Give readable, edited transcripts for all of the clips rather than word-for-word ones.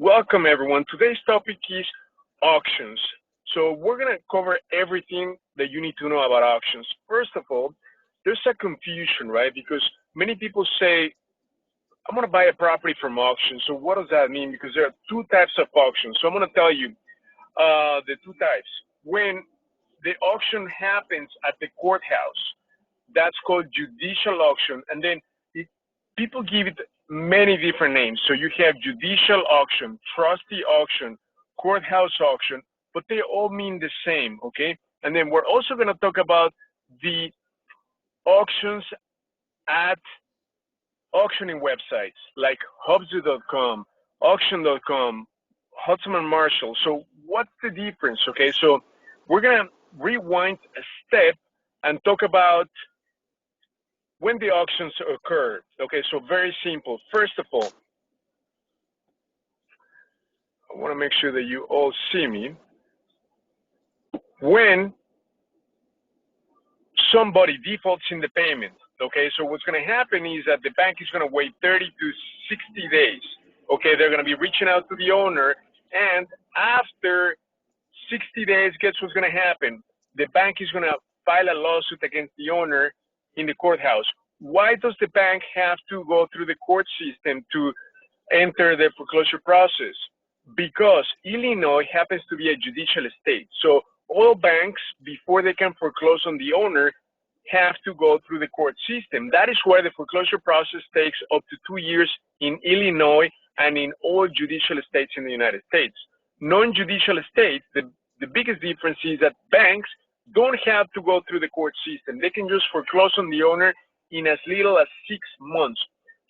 Welcome everyone. Today's topic is auctions. So we're going to cover everything that you need to know about auctions. First of all, there's a confusion, right? Because many people say, I'm going to buy a property from auction. So what does that mean? Because there are two types of auctions. So I'm going to tell you the two types. When the auction happens at the courthouse, that's called judicial auction. And then people give it many different names. So you have judicial auction, trustee auction, courthouse auction, but they all mean the same, okay? And then we're also going to talk about the auctions at auctioning websites like Hubzu.com, auction.com, Hudson and Marshall. So what's the difference, okay? So we're going to rewind a step and talk about when the auctions occur. Okay, so very simple. First of all, I want to make sure that you all see me. When somebody defaults in the payment, okay, so what's going to happen is that the bank is going to wait 30 to 60 days. Okay, they're going to be reaching out to the owner, and after 60 days, guess what's going to happen? The bank is going to file a lawsuit against the owner in the courthouse. Why does the bank have to go through the court system to enter the foreclosure process? Because Illinois happens to be a judicial state. So all banks, before they can foreclose on the owner, have to go through the court system. That is why the foreclosure process takes up to 2 years in Illinois and in all judicial states in the United States. Non-judicial states, the biggest difference is that banks don't have to go through the court system. They can just foreclose on the owner in as little as 6 months.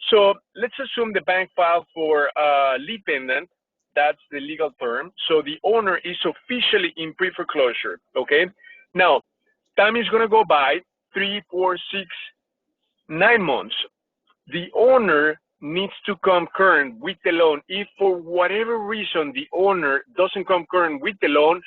So let's assume the bank filed for lien pendant. That's the legal term. So the owner is officially in pre-foreclosure, okay? Now, time is going to go by 3, 4, 6, 9 months. The owner needs to come current with the loan. If for whatever reason the owner doesn't come current with the loan,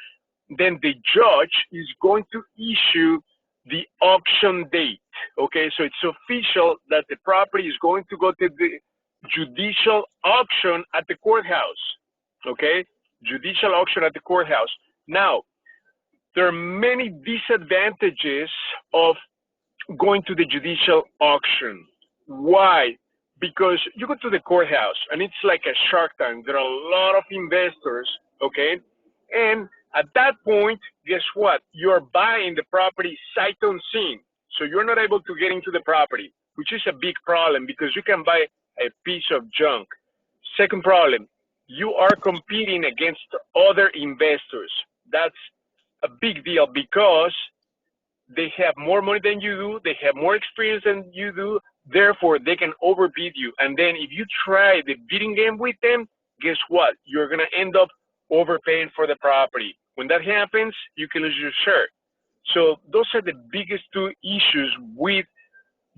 then the judge is going to issue the auction date, okay? So it's official that the property is going to go to the judicial auction at the courthouse, okay? Judicial auction at the courthouse. Now, there are many disadvantages of going to the judicial auction. Why? Because you go to the courthouse and it's like a Shark Tank. There are a lot of investors, okay? And at that point, guess what? You're buying the property sight unseen. So you're not able to get into the property, which is a big problem because you can buy a piece of junk. Second problem, you are competing against other investors. That's a big deal because they have more money than you do, they have more experience than you do, therefore they can overbid you. And then if you try the bidding game with them, guess what? You're gonna end up overpaying for the property. When that happens, you can lose your share. So those are the biggest two issues with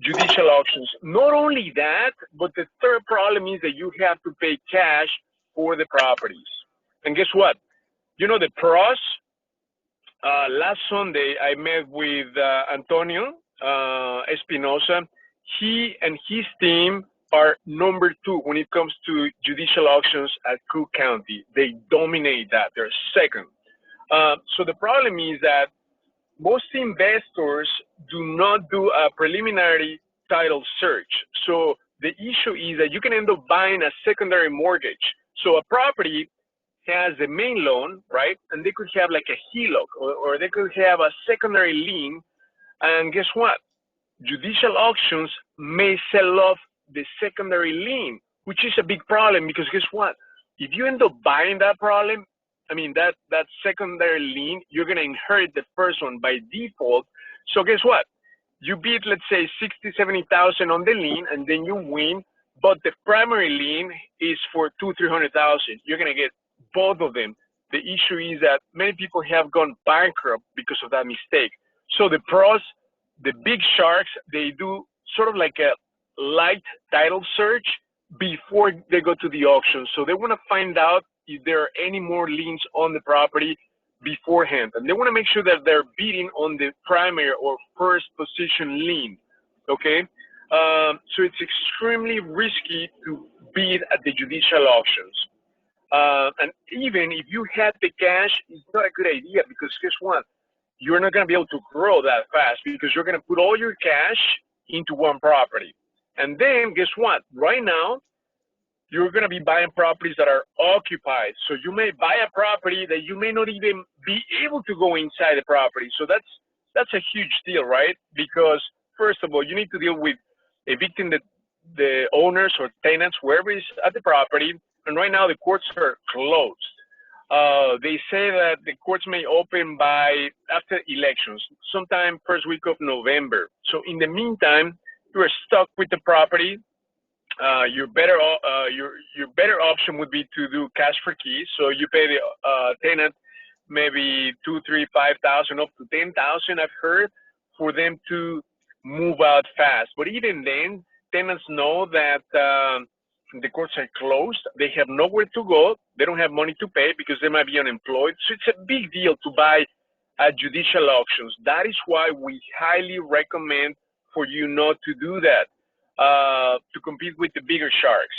judicial auctions. Not only that, but the third problem is that you have to pay cash for the properties. And guess what? You know the pros? Last Sunday, I met with Antonio Espinosa. He and his team are number 2 when it comes to judicial auctions at Cook County. They dominate that. They're second. So the problem is that most investors do not do a preliminary title search. So the issue is that you can end up buying a secondary mortgage. So a property has the main loan, right? And they could have like a HELOC or they could have a secondary lien. And guess what? Judicial auctions may sell off the secondary lien, which is a big problem because guess what? If you end up buying that problem, that secondary lien, you're going to inherit the first one by default. So guess what? You bid, let's say 60, 70,000 on the lien and then you win, but the primary lien is for 200,000, 300,000. You're going to get both of them. The issue is that many people have gone bankrupt because of that mistake. So the pros, the big sharks, they do sort of like a light title search before they go to the auction. So they want to find out if there are any more liens on the property beforehand. And they want to make sure that they're bidding on the primary or first position lien, okay? So it's extremely risky to bid at the judicial auctions. And even if you had the cash, it's not a good idea because guess what? You're not going to be able to grow that fast because you're going to put all your cash into one property. And then guess what? Right now, you're going to be buying properties that are occupied. So you may buy a property that you may not even be able to go inside the property. So that's a huge deal, right? Because first of all, you need to deal with evicting the owners or tenants, whoever is at the property. And right now the courts are closed. They say that the courts may open by after elections, sometime first week of November. So in the meantime, you are stuck with the property. Your better option would be to do cash for keys. So you pay the tenant maybe 2, 3, 5,000 up to 10,000. I've heard for them to move out fast. But even then, tenants know that the courts are closed. They have nowhere to go. They don't have money to pay because they might be unemployed. So it's a big deal to buy at judicial auctions. That is why we highly recommend for you not to do that. To compete with the bigger sharks.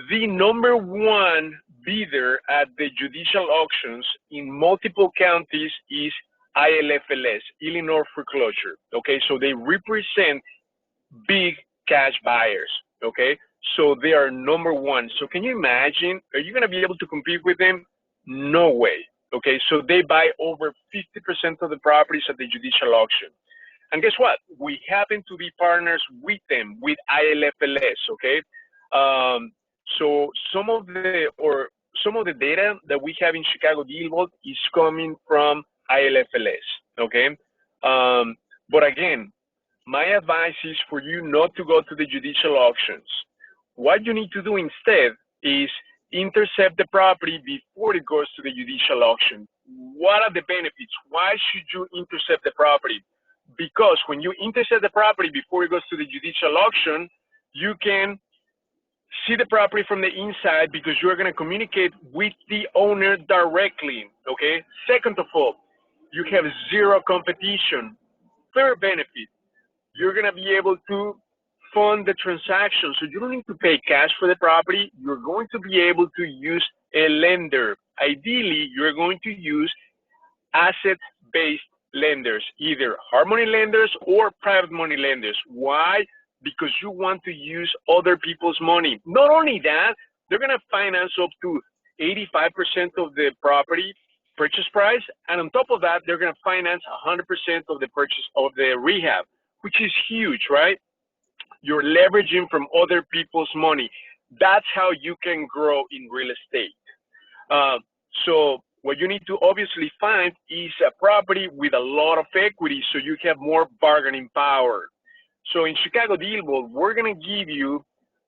The number one bidder at the judicial auctions in multiple counties is ILFLS, Illinois Foreclosure. Okay, so they represent big cash buyers. Okay, so they are number one. So can you imagine? Are you going to be able to compete with them? No way. Okay, so they buy over 50% of the properties at the judicial auction. And guess what? We happen to be partners with them, with ILFLS, okay? So some of the data that we have in ChicagoDealVault is coming from ILFLS, okay? But again, my advice is for you not to go to the judicial auctions. What you need to do instead is intercept the property before it goes to the judicial auction. What are the benefits? Why should you intercept the property? Because when you intercept the property before it goes to the judicial auction, you can see the property from the inside because you're going to communicate with the owner directly, okay? Second of all, you have zero competition. Third benefit, you're going to be able to fund the transaction. So you don't need to pay cash for the property. You're going to be able to use a lender. Ideally, you're going to use asset-based lenders, either hard money lenders or private money lenders. Why? Because you want to use other people's money. Not only that, they're going to finance up to 85% of the property purchase price, and on top of that, they're going to finance 100% of the purchase of the rehab, which is huge, right? You're leveraging from other people's money. That's how you can grow in real estate. So what you need to obviously find is a property with a lot of equity so you have more bargaining power. So in ChicagoDealVault, we're going to give you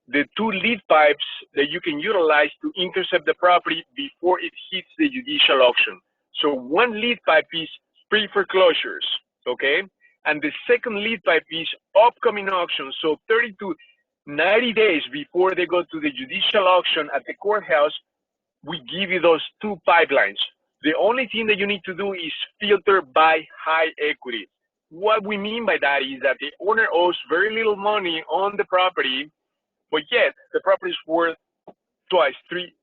the 2 lead pipes that you can utilize to intercept the property before it hits the judicial auction. So one lead pipe is pre-foreclosures, okay? And the second lead pipe is upcoming auctions. So 30 to 90 days before they go to the judicial auction at the courthouse, we give you those 2 pipelines. The only thing that you need to do is filter by high equity. What we mean by that is that the owner owes very little money on the property, but yet the property is worth three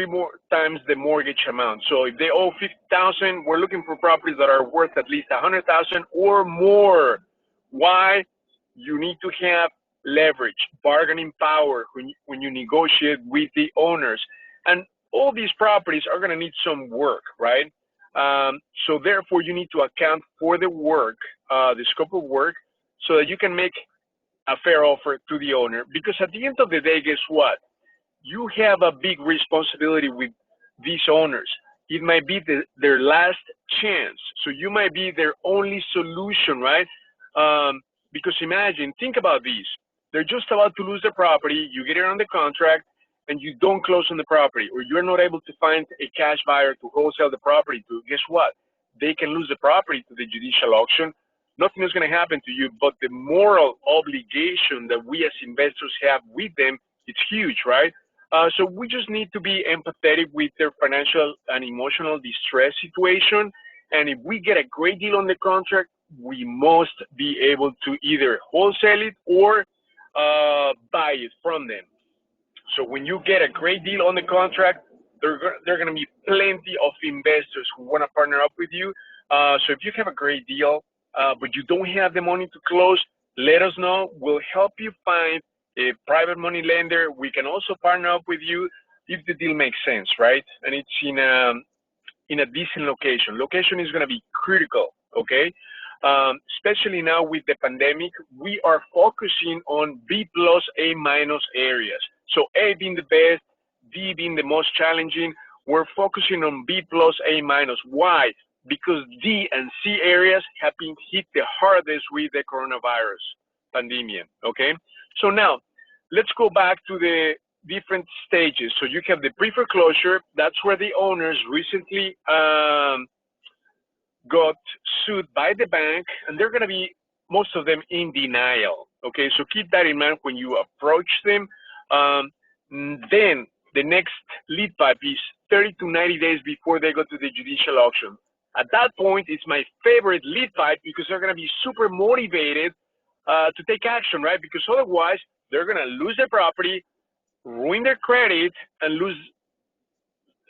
more times the mortgage amount. So if they owe $50,000, we're looking for properties that are worth at least $100,000 or more. Why? You need to have leverage, bargaining power when you negotiate with the owners. And all these properties are going to need some work, right? So therefore, you need to account for the work, the scope of work, so that you can make a fair offer to the owner. Because at the end of the day, guess what? You have a big responsibility with these owners. It might be their last chance. So you might be their only solution, right? Because imagine, think about these. They're just about to lose their property. You get it on the contract, and you don't close on the property, or you're not able to find a cash buyer to wholesale the property to. Guess what? They can lose the property to the judicial auction. Nothing is going to happen to you, but the moral obligation that we as investors have with them, it's huge, right? So we just need to be empathetic with their financial and emotional distress situation. And if we get a great deal on the contract, we must be able to either wholesale it or buy it from them. So when you get a great deal on the contract, there are going to be plenty of investors who want to partner up with you. So if you have a great deal, but you don't have the money to close, let us know. We'll help you find a private money lender. We can also partner up with you if the deal makes sense, right? And it's in a decent location. Location is going to be critical, okay? Especially now with the pandemic, we are focusing on B plus, A minus areas. So A being the best, D being the most challenging. We're focusing on B plus, A minus. Why? Because D and C areas have been hit the hardest with the coronavirus pandemic, okay? So now, let's go back to the different stages. So you have the pre-foreclosure. That's where the owners recently got sued by the bank, and they're going to be, most of them, in denial. Okay, so keep that in mind when you approach them. Then the next lead pipe is 30 to 90 days before they go to the judicial auction. At that point, it's my favorite lead pipe because they're going to be super motivated to take action, right? Because otherwise, they're going to lose their property, ruin their credit, and lose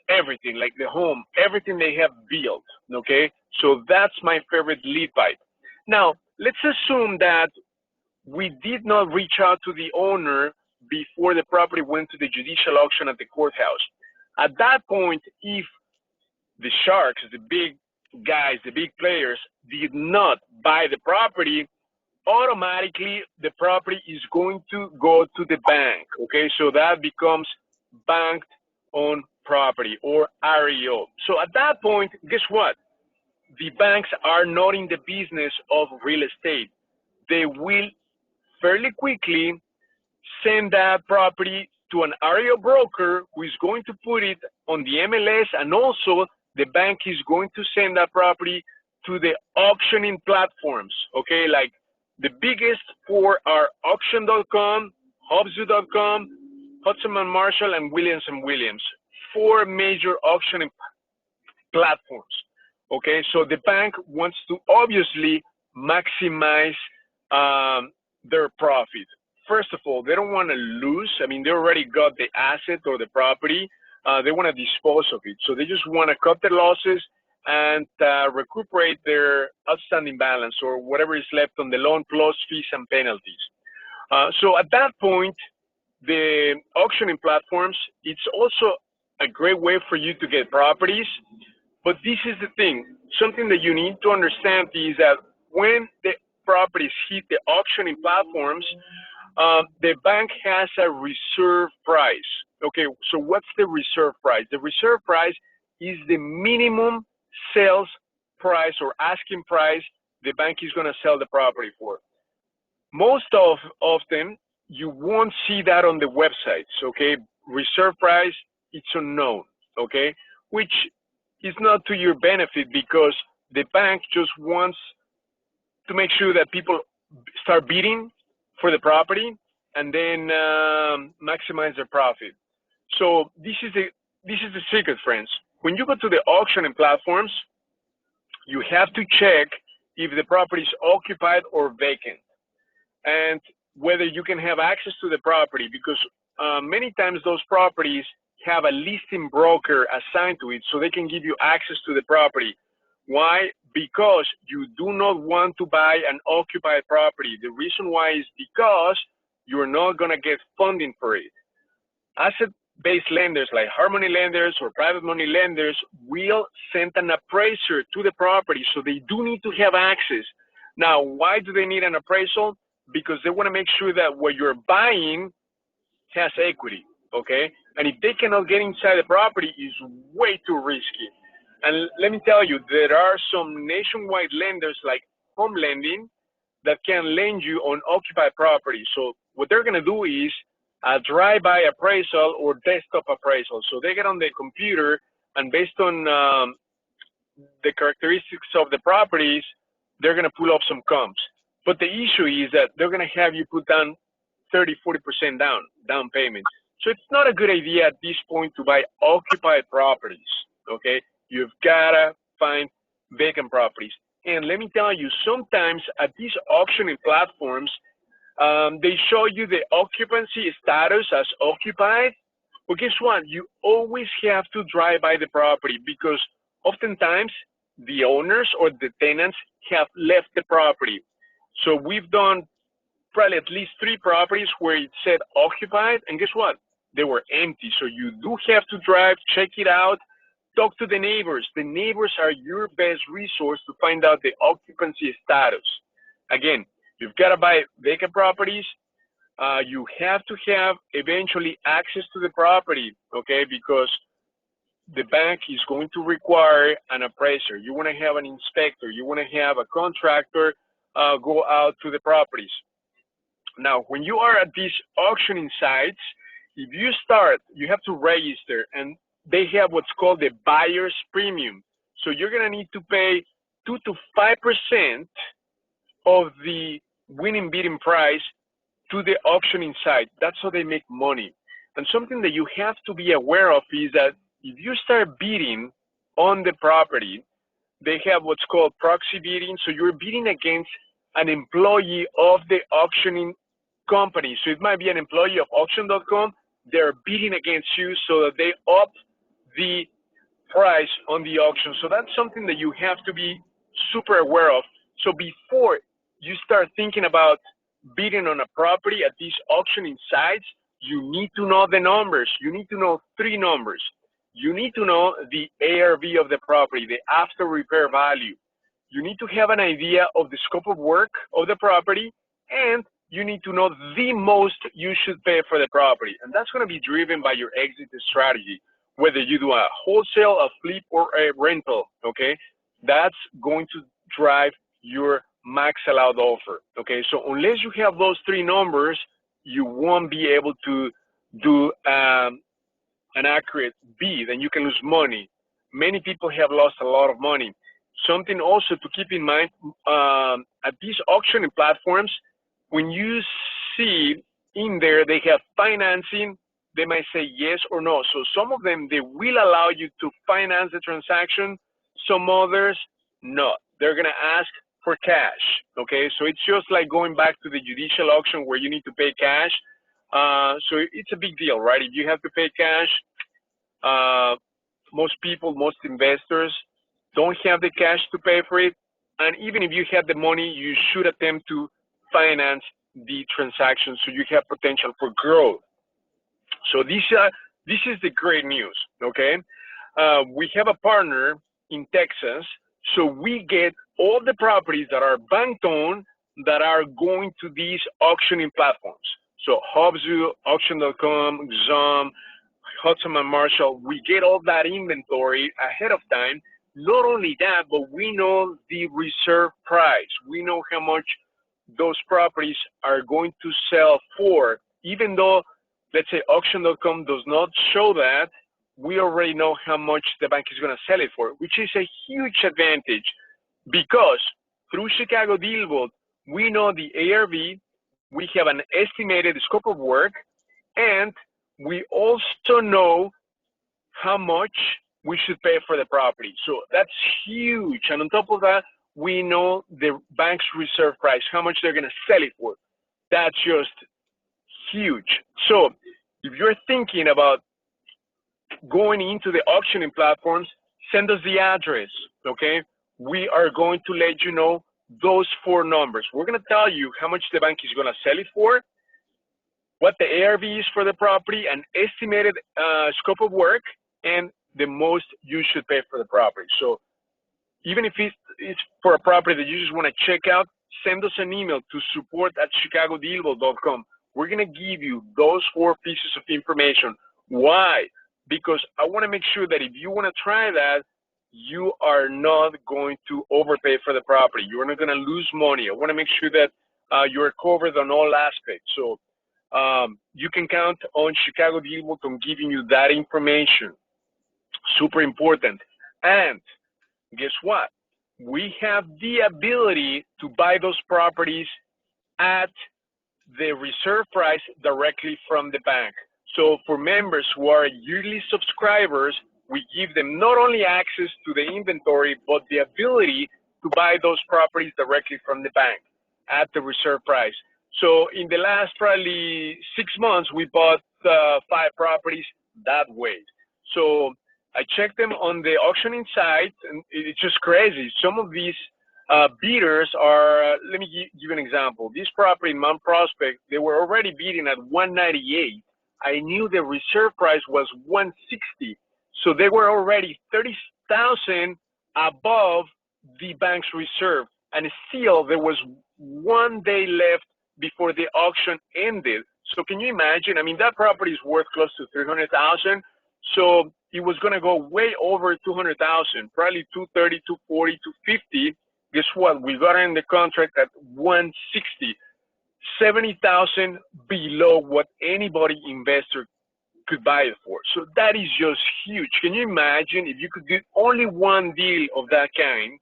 everything, like the home, everything they have built, okay? So that's my favorite lead pipe. Now, let's assume that we did not reach out to the owner before the property went to the judicial auction at the courthouse. At that point, if the sharks, the big guys, the big players, did not buy the property, automatically the property is going to go to the bank, okay? So that becomes banked on property, or REO. So at that point, guess what? The banks are not in the business of real estate. They will fairly quickly send that property to an REO broker who is going to put it on the MLS, and also the bank is going to send that property to the auctioning platforms, okay? Like the biggest four are auction.com, hubzu.com, Hudson & Marshall, and Williams & Williams. 4 major auctioning platforms, okay? So the bank wants to obviously maximize their profit. First of all, they don't want to lose. I mean, they already got the asset or the property. They want to dispose of it. So they just want to cut their losses and recuperate their outstanding balance or whatever is left on the loan plus fees and penalties. So at that point, the auctioning platforms, it's also a great way for you to get properties. But this is the thing. Something that you need to understand is that when the properties hit the auctioning platforms, the bank has a reserve price. Okay, so what's the reserve price? The reserve price is the minimum sales price or asking price the bank is going to sell the property for. Most often, you won't see that on the websites, okay? Reserve price, it's unknown, okay? Which is not to your benefit because the bank just wants to make sure that people start bidding for the property and then maximize their profit. So this is the secret, friends. When you go to the auctioning platforms, you have to check if the property is occupied or vacant, and whether you can have access to the property, because many times those properties have a listing broker assigned to it, so they can give you access to the property. Why? Because you do not want to buy an occupied property. The reason why is because you're not going to get funding for it. Asset-based lenders like Harmony lenders or private money lenders will send an appraiser to the property, so they do need to have access. Now, why do they need an appraisal? Because they want to make sure that what you're buying has equity, okay? And if they cannot get inside the property, it's way too risky. And let me tell you, there are some nationwide lenders like Home Lending that can lend you on occupied property. So what they're going to do is a drive-by appraisal or desktop appraisal. So they get on the computer, and based on the characteristics of the properties, they're going to pull up some comps. But the issue is that they're going to have you put down 30, 40% down payment. So it's not a good idea at this point to buy occupied properties, okay? You've got to find vacant properties. And let me tell you, sometimes at these auctioning platforms, they show you the occupancy status as occupied, Well, guess what? You always have to drive by the property because oftentimes the owners or the tenants have left the property. So we've done probably at least 3 properties where it said occupied, and guess what? They were empty. So you do have to drive, check it out, talk to the neighbors. The neighbors are your best resource to find out the occupancy status. Again, you've got to buy vacant properties. You have to have eventually access to the property, okay? Because the bank is going to require an appraiser. You want to have an inspector. You want to have a contractor go out to the properties. Now, when you are at these auctioning sites, if you start, you have to register, and they have what's called the buyer's premium. So you're going to need to pay 2 to 5% of the winning bidding price to the auctioning site. That's how they make money. And something that you have to be aware of is that if you start bidding on the property, they have what's called proxy bidding. So you're bidding against an employee of the auctioning company. So it might be an employee of auction.com. They're bidding against you so that they up the price on the auction. So that's something that you have to be super aware of. So before you start thinking about bidding on a property at these auctioning sites, you need to know the numbers. You need to know 3 numbers. You need to know the ARV of the property, the after repair value. You need to have an idea of the scope of work of the property, and you need to know the most you should pay for the property. And that's going to be driven by your exit strategy, whether you do a wholesale, a flip, or a rental, okay? That's going to drive your max allowed offer, okay? So unless you have those 3 numbers, you won't be able to do an accurate bid, and you can lose money. Many people have lost a lot of money. Something also to keep in mind, at these auctioning platforms, when you see in there they have financing, they might say yes or no. So some of them, they will allow you to finance the transaction. Some others, no. They're going to ask for cash, okay? So it's just like going back to the judicial auction where you need to pay cash. So it's a big deal, right? If you have to pay cash, most people, most investors don't have the cash to pay for it. And even if you have the money, you should attempt to finance the transaction so you have potential for growth. So this is the great news, okay? We have a partner in Texas, so we get all the properties that are bank-owned that are going to these auctioning platforms. So Hubzu, Auction.com, Xom, Hudson and Marshall, we get all that inventory ahead of time. Not only that, but we know the reserve price. We know how much those properties are going to sell for. Even though, let's say, Auction.com does not show that, we already know how much the bank is going to sell it for, which is a huge advantage because through ChicagoDealVault, we know the ARV, we have an estimated scope of work, and we also know how much we should pay for the property. So that's huge. And on top of that, we know the bank's reserve price, how much they're going to sell it for. That's just huge. So if you're thinking about going into the auctioning platforms, send us the address, okay? We are going to let you know those 4 numbers. We're going to tell you how much the bank is going to sell it for, what the ARV is for the property, an estimated scope of work, and the most you should pay for the property. So even if it's for a property that you just want to check out, send us an email to support@chicagodealvault.com. We're going to give you those 4 pieces of information. Why? Because I want to make sure that if you want to try that, you are not going to overpay for the property. You're not going to lose money. I want to make sure that you're covered on all aspects. So you can count on ChicagoDealVault on giving you that information. Super important. And guess what? We have the ability to buy those properties at the reserve price directly from the bank. So for members who are yearly subscribers, we give them not only access to the inventory, but the ability to buy those properties directly from the bank at the reserve price. So in the last probably 6 months, we bought 5 properties that way. So I checked them on the auctioning site, and it's just crazy. Some of these bidders are, let me give you an example. This property in Mount Prospect, they were already bidding at 198. I knew the reserve price was 160. So they were already 30,000 above the bank's reserve. And still there was 1 day left before the auction ended. So can you imagine? I mean, that property is worth close to 300,000. So it was going to go way over 200,000, probably 230, 240, 250. Guess what? We got in the contract at 160, 70,000 below what anybody investor could buy it for. So that is just huge. Can you imagine if you could do only one deal of that kind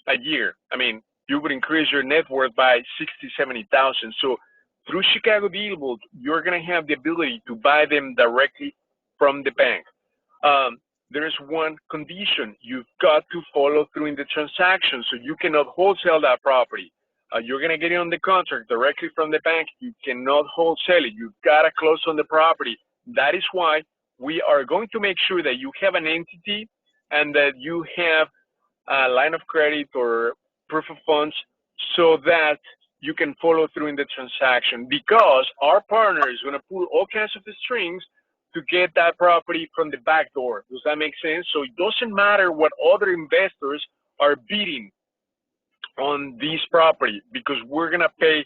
a year? I mean, you would increase your net worth by 60, 70,000. So through ChicagoDealVault, you're going to have the ability to buy them directly from the bank. There's one condition. You've got to follow through in the transaction, so you cannot wholesale that property. You're going to get it on the contract directly from the bank. You cannot wholesale it. You've got to close on the property. That is why we are going to make sure that you have an entity and that you have a line of credit or proof of funds so that you can follow through in the transaction, because our partner is going to pull all kinds of strings to get that property from the back door. Does that make sense? So it doesn't matter what other investors are bidding on this property, because we're going to pay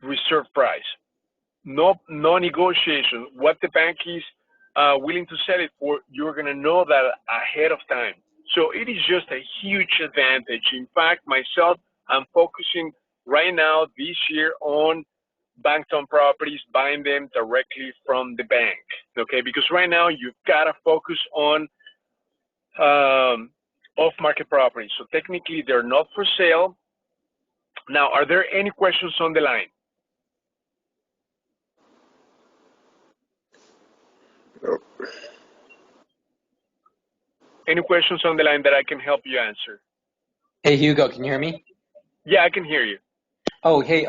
reserve price. No negotiation. What the bank is willing to sell it for, you're going to know that ahead of time. So it is just a huge advantage. In fact, myself, I'm focusing right now this year on bank-owned properties, buying them directly from the bank, okay? Because right now you've got to focus on off-market properties. So technically they're not for sale. Now, are there any questions on the line? Nope. Any questions on the line that I can help you answer? Hey, Hugo, can you hear me? Yeah, I can hear you. Oh, hey,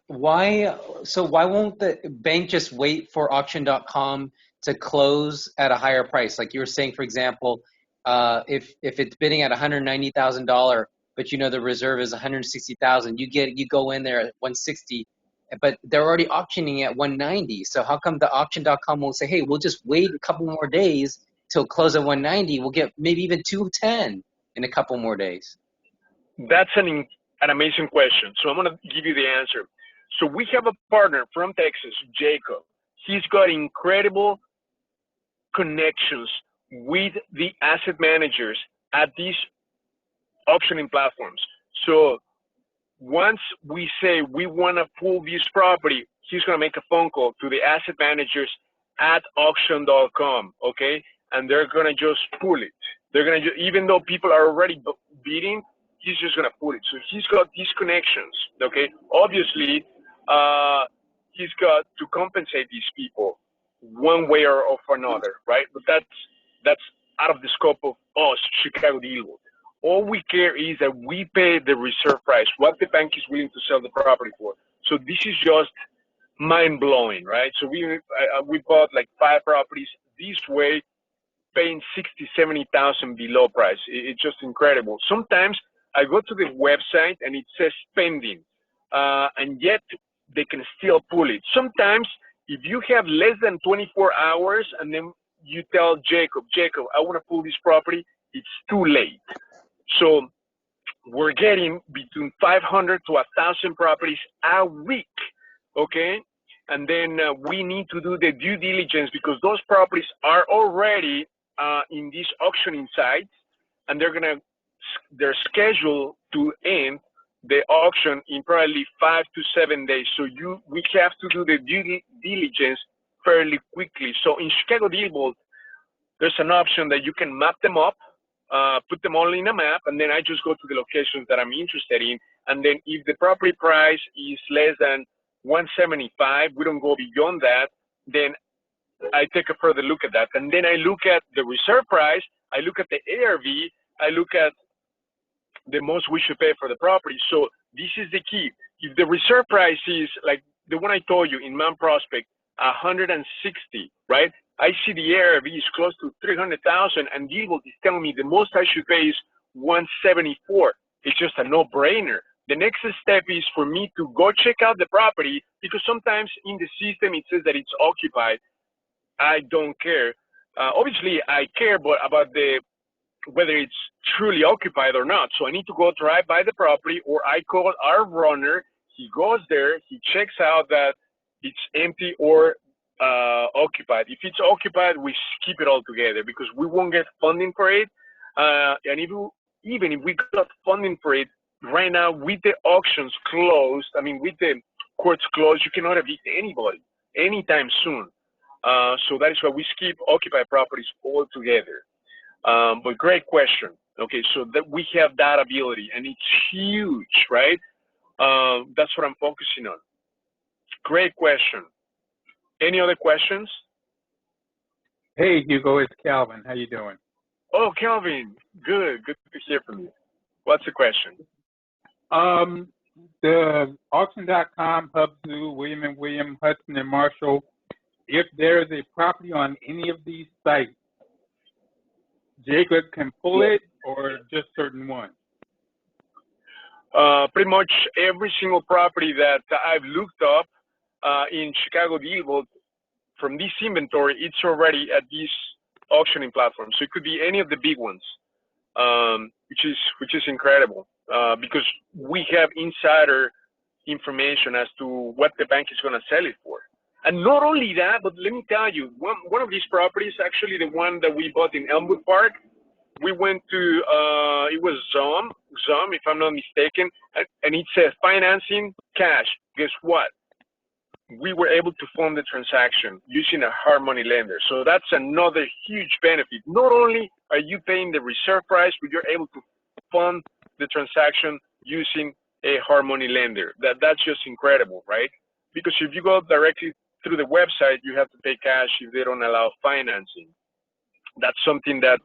why won't the bank just wait for auction.com to close at a higher price? Like you were saying, for example, if it's bidding at $190,000, but you know the reserve is $160,000, you go in there at 160, but they're already auctioning at 190. So how come the auction.com won't say, hey, we'll just wait a couple more days till close at 190? We'll get maybe even 210 in a couple more days. That's an amazing question. So I'm going to give you the answer. So we have a partner from Texas, Jacob. He's got incredible connections with the asset managers at these auctioning platforms. So once we say we want to pull this property, he's going to make a phone call to the asset managers at auction.com, okay? And they're going to just pull it. They're going to, even though people are already bidding, he's just going to pull it. So he's got these connections, okay? Obviously, he's got to compensate these people one way or another, right? But that's out of the scope of us, ChicagoDealVault. All we care is that we pay the reserve price, what the bank is willing to sell the property for. So this is just mind-blowing, right? So we bought like 5 properties this way, paying 60, 70,000 below price. It's just incredible. Sometimes I go to the website and it says pending, and yet they can still pull it. Sometimes if you have less than 24 hours and then you tell Jacob, I want to pull this property, it's too late. So we're getting between 500 to 1,000 properties a week, okay? And then we need to do the due diligence, because those properties are already in these auctioning sites, and they're scheduled to end the auction in probably 5 to 7 days. So we have to do the due diligence fairly quickly. So in ChicagoDealVault, there's an option that you can map them up, put them all in a map, and then I just go to the locations that I'm interested in. And then if the property price is less than 175, we don't go beyond that, then I take a further look at that. And then I look at the reserve price, I look at the ARV, I look at the most we should pay for the property. So this is the key. If the reserve price is like the one I told you in Mount Prospect, 160, right? I see the ARV is close to 300,000, and Dealvault is telling me the most I should pay is 174. It's just a no-brainer. The next step is for me to go check out the property, because sometimes in the system it says that it's occupied. I don't care. Obviously, I care, but about the whether it's truly occupied or not. So I need to go drive by the property, or I call our runner. He goes there, he checks out that it's empty or occupied. If it's occupied, we skip it all together because we won't get funding for it. And even if we got funding for it, right now with the auctions closed, I mean with the courts closed, you cannot evict anybody anytime soon. So that is why we skip occupied properties altogether. But great question. Okay, so that we have that ability, and it's huge, right? That's what I'm focusing on. Great question. Any other questions? Hey, Hugo, it's Calvin. How you doing? Oh, Calvin, good. Good to hear from you. What's the question? The auction.com, Hubzu, William & William, Hudson and Marshall, if there is a property on any of these sites, Jacob can pull it or just certain ones? Pretty much every single property that I've looked up in ChicagoDealVault from this inventory, it's already at these auctioning platforms. So it could be any of the big ones, which is incredible because we have insider information as to what the bank is going to sell it for. And not only that, but let me tell you, one of these properties, actually the one that we bought in Elmwood Park, we went to, it was Zom, if I'm not mistaken, and it says financing cash. Guess what? We were able to fund the transaction using a hard money lender. So that's another huge benefit. Not only are you paying the reserve price, but you're able to fund the transaction using a hard money lender. That's just incredible, right? Because if you go directly through the website, you have to pay cash if they don't allow financing. That's something that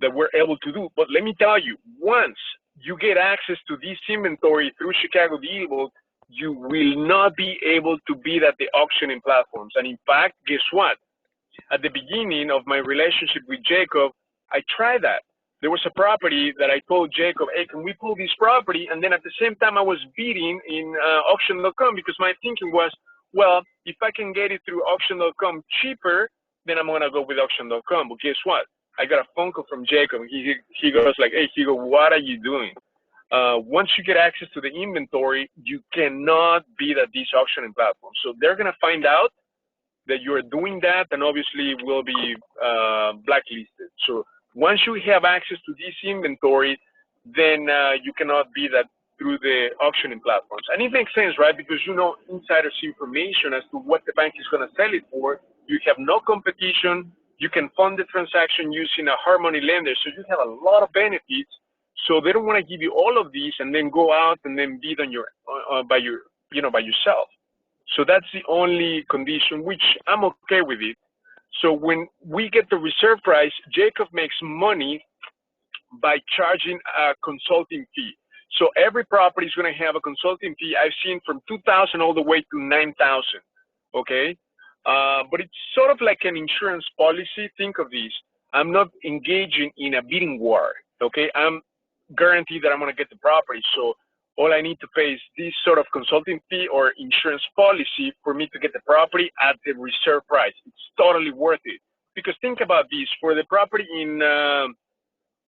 that we're able to do. But let me tell you, once you get access to this inventory through ChicagoDealVault, you will not be able to bid at the auctioning platforms. And in fact, guess what? At the beginning of my relationship with Jacob, I tried that. There was a property that I told Jacob, hey, can we pull this property? And then at the same time, I was bidding in auction.com because my thinking was, well, if I can get it through auction.com cheaper, then I'm going to go with auction.com. But guess what? I got a phone call from Jacob. He goes like, hey, Hugo, what are you doing? Once you get access to the inventory, you cannot bid at these auctioning platforms. So they're going to find out that you're doing that, and obviously will be blacklisted. So once you have access to this inventory, then you cannot bid that through the auctioning platforms. And it makes sense, right? Because you know insiders information as to what the bank is going to sell it for. You have no competition. You can fund the transaction using a hard money lender. So you have a lot of benefits. So they don't want to give you all of these and then go out and then bid on by yourself. So that's the only condition, which I'm okay with it. So when we get the reserve price, Jacob makes money by charging a consulting fee. So every property is going to have a consulting fee. I've seen from $2,000 all the way to $9,000. Okay, but it's sort of like an insurance policy. Think of this: I'm not engaging in a bidding war. Okay, I'm guaranteed that I'm going to get the property. So all I need to pay is this sort of consulting fee or insurance policy for me to get the property at the reserve price. It's totally worth it. Because think about this: for the property in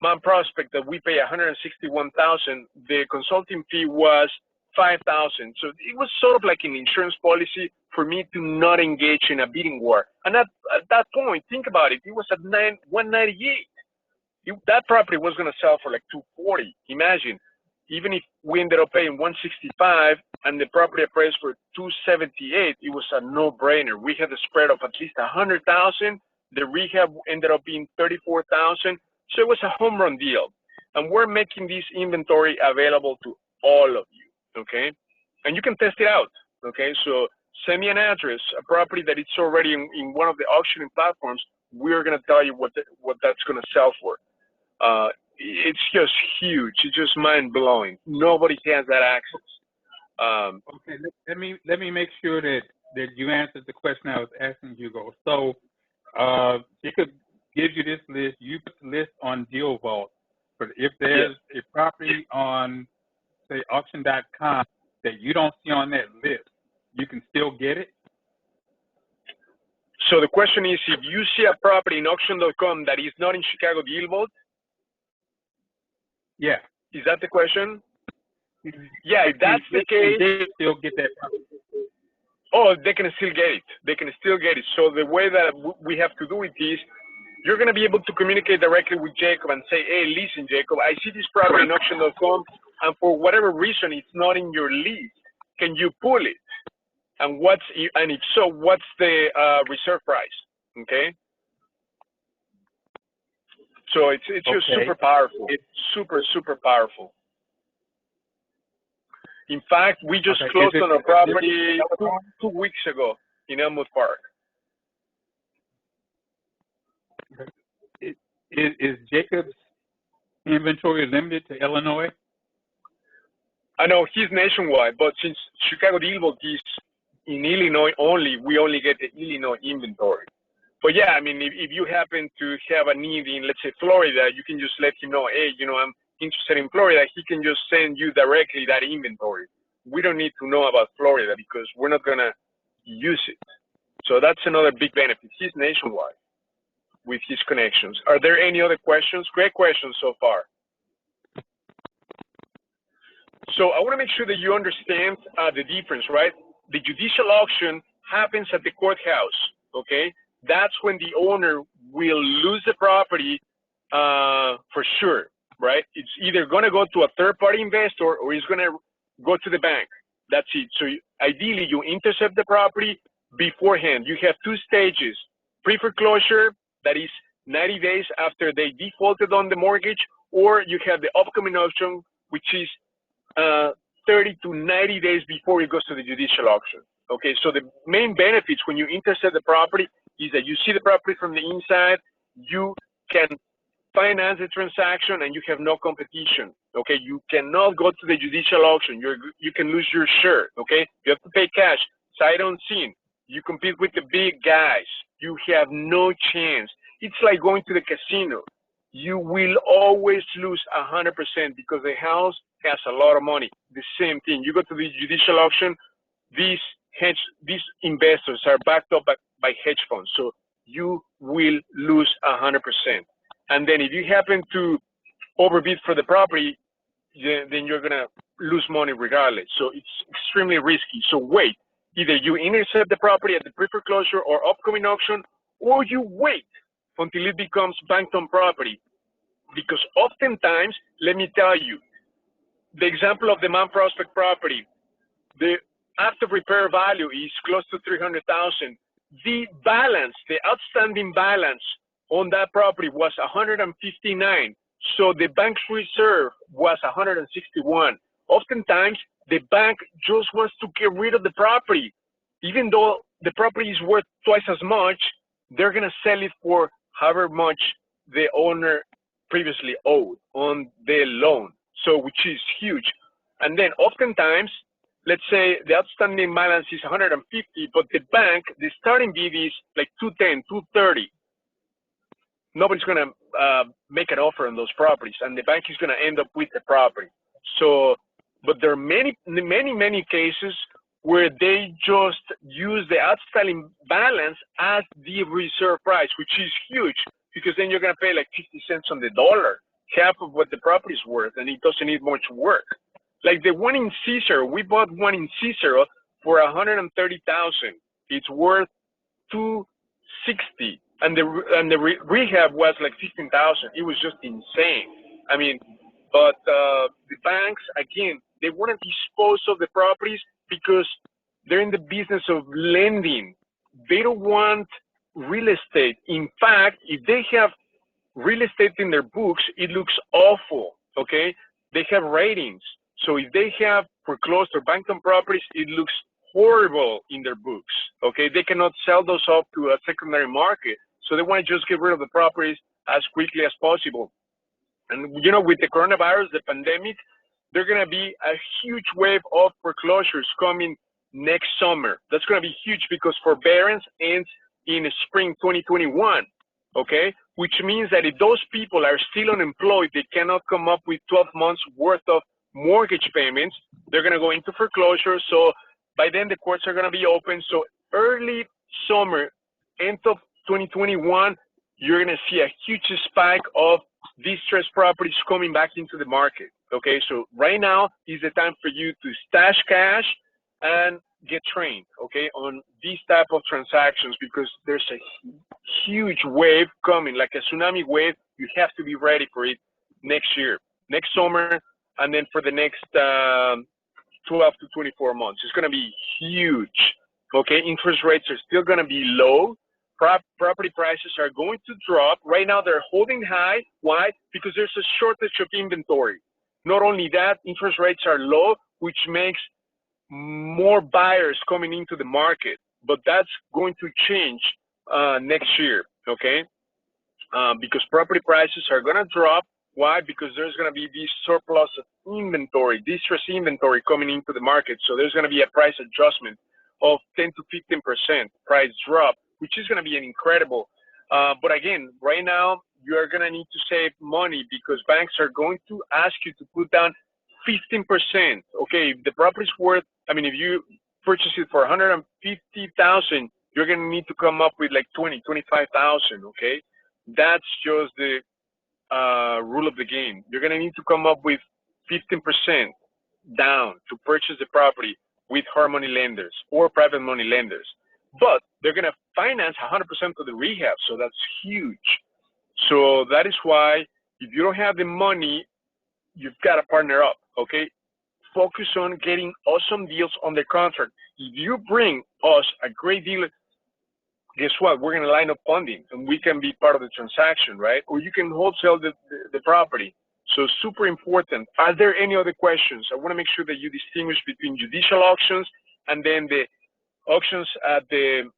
Mount Prospect that we pay $161,000, the consulting fee was $5,000. So it was sort of like an insurance policy for me to not engage in a bidding war. And at that point, think about it: it was at $198. That property was going to sell for like $240. Imagine, even if we ended up paying $165 and the property appraised for $278, it was a no-brainer. We had a spread of at least $100,000. The rehab ended up being $34,000. So it was a home run deal. And we're making this inventory available to all of you, okay? And you can test it out, okay? So send me an address, a property that it's already in one of the auctioning platforms. We're going to tell you what that's going to sell for. It's just huge. It's just mind-blowing. Nobody has that access. Okay, let me make sure that that you answered the question I was asking, Hugo. So, Jacob gives you this list. You put the list on DealVault. But if there's a property on, say, auction.com that you don't see on that list, you can still get it? So the question is, if you see a property in auction.com that is not in Chicago DealVault, yeah. Is that the question? Yeah, if that's the case, they still get that property. Oh, they can still get it. They can still get it. So the way that we have to do it is, you're going to be able to communicate directly with Jacob and say, hey, listen, Jacob, I see this property in auction.com, and for whatever reason, it's not in your list. Can you pull it? And if so, what's the reserve price? Okay. So it's just super powerful. It's super powerful. In fact, we just closed on a property two weeks ago in Elmwood Park. Is Jacob's inventory limited to Illinois? I know he's nationwide, but since Chicago DealVault is in Illinois only, we only get the Illinois inventory. But yeah, I mean, if you happen to have a need in, let's say, Florida, you can just let him know, hey, I'm interested in Florida. He can just send you directly that inventory. We don't need to know about Florida because we're not going to use it. So that's another big benefit. He's nationwide with his connections. Are there any other questions? Great questions so far. So I want to make sure that you understand the difference, right? The judicial auction happens at the courthouse, okay? That's when the owner will lose the property for sure, right? It's either going to go to a third-party investor or it's going to go to the bank. That's it. So ideally, you intercept the property beforehand. You have two stages: pre-foreclosure, that is 90 days after they defaulted on the mortgage, or you have the upcoming auction, which is 30 to 90 days before it goes to the judicial auction. Okay, so the main benefits when you intercept the property is that you see the property from the inside, you can finance the transaction, and you have no competition. Okay, you cannot go to the judicial auction. You can lose your share. Okay, you have to pay cash, sight unseen. You compete with the big guys. You have no chance. It's like going to the casino. You will always lose 100% because the house has a lot of money. The same thing. You go to the judicial auction, these investors are backed up by hedge funds. So you will lose 100%. And then if you happen to overbid for the property, then you're going to lose money regardless. So it's extremely risky. So wait. Either you intercept the property at the pre-foreclosure or upcoming auction, or you wait until it becomes banked-on property. Because oftentimes, let me tell you, the example of the Mount Prospect property, the after repair value is close to $300,000. The balance, the outstanding balance on that property was $159. So the bank's reserve was $161. Oftentimes, the bank just wants to get rid of the property. Even though the property is worth twice as much, they're going to sell it for however much the owner previously owed on the loan, so which is huge. And then oftentimes, let's say the outstanding balance is 150, but the bank, the starting bid is like 210, 230. Nobody's going to make an offer on those properties, and the bank is going to end up with the property. So, but there are many cases where they just use the outstanding balance as the reserve price, which is huge, because then you're going to pay like 50 cents on the dollar, half of what the property is worth, and it doesn't need much work. Like the one in Cicero, we bought one in Cicero for $130,000. It's worth $260, and the rehab was like $15,000. It was just insane. I mean, but the banks, again, they want to dispose of the properties because they're in the business of lending. They don't want real estate. In fact, if they have real estate in their books, it looks awful, okay? They have ratings. So if they have foreclosed or banked-on properties, it looks horrible in their books, okay? They cannot sell those off to a secondary market. So they want to just get rid of the properties as quickly as possible. And, you know, with the coronavirus, the pandemic, there's going to be a huge wave of foreclosures coming next summer. That's going to be huge because forbearance ends in spring 2021, okay? Which means that if those people are still unemployed, they cannot come up with 12 months worth of mortgage payments, they're going to go into foreclosure. So by then the courts are going to be open. So early summer, end of 2021, you're going to see a huge spike of distressed properties coming back into the market. Okay, so right now is the time for you to stash cash and get trained, okay, on these type of transactions, because there's a huge wave coming, like a tsunami wave. You have to be ready for it next year, next summer, and then for the next 12 to 24 months. It's going to be huge, okay? Interest rates are still going to be low. Property prices are going to drop. Right now, they're holding high. Why? Because there's a shortage of inventory. Not only that, interest rates are low, which makes more buyers coming into the market. But that's going to change next year, okay? Because property prices are going to drop. Why? Because there's going to be this surplus of inventory, distressed inventory coming into the market. So there's going to be a price adjustment of 10 to 15% price drop, which is going to be an incredible. But again, right now, you are going to need to save money because banks are going to ask you to put down 15%. Okay, if the property's worth, I mean, if you purchase it for $150,000, you're going to need to come up with like $20,000, $25,000. Okay, that's just the rule of the game. You're going to need to come up with 15% down to purchase the property with hard money lenders or private money lenders. But they're going to finance 100% of the rehab, so that's huge. So that is why if you don't have the money, you've got to partner up, okay? Focus on getting awesome deals on the contract. If you bring us a great deal, guess what? We're going to line up funding, and we can be part of the transaction, right? Or you can wholesale the property. So super important. Are there any other questions? I want to make sure that you distinguish between judicial auctions and then the auctions at the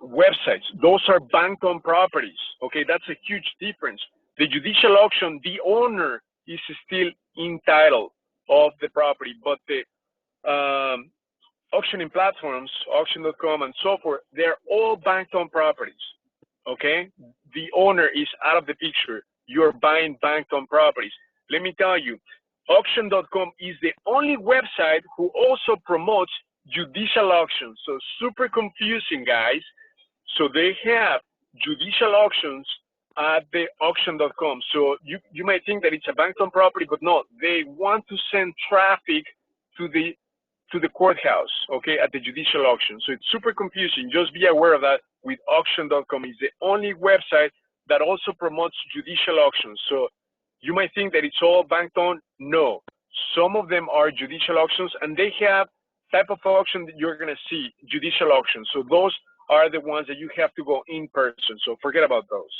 websites. Those are bank-owned properties, okay? That's a huge difference. The judicial auction, the owner is still entitled of the property, but the auctioning platforms, auction.com and so forth, they're all bank-owned properties, okay? The owner is out of the picture. You're buying bank-owned properties. Let me tell you, auction.com is the only website who also promotes judicial auctions. So super confusing, guys. So they have judicial auctions at the auction.com. So you might think that it's a bank-owned property, but no, they want to send traffic to the courthouse, okay, at the judicial auction. So it's super confusing. Just be aware of that. With auction.com is the only website that also promotes judicial auctions. So you might think that it's all bank-owned. No, some of them are judicial auctions, and they have type of auction that you're going to see, judicial auctions. So those are the ones that you have to go in person. So forget about those.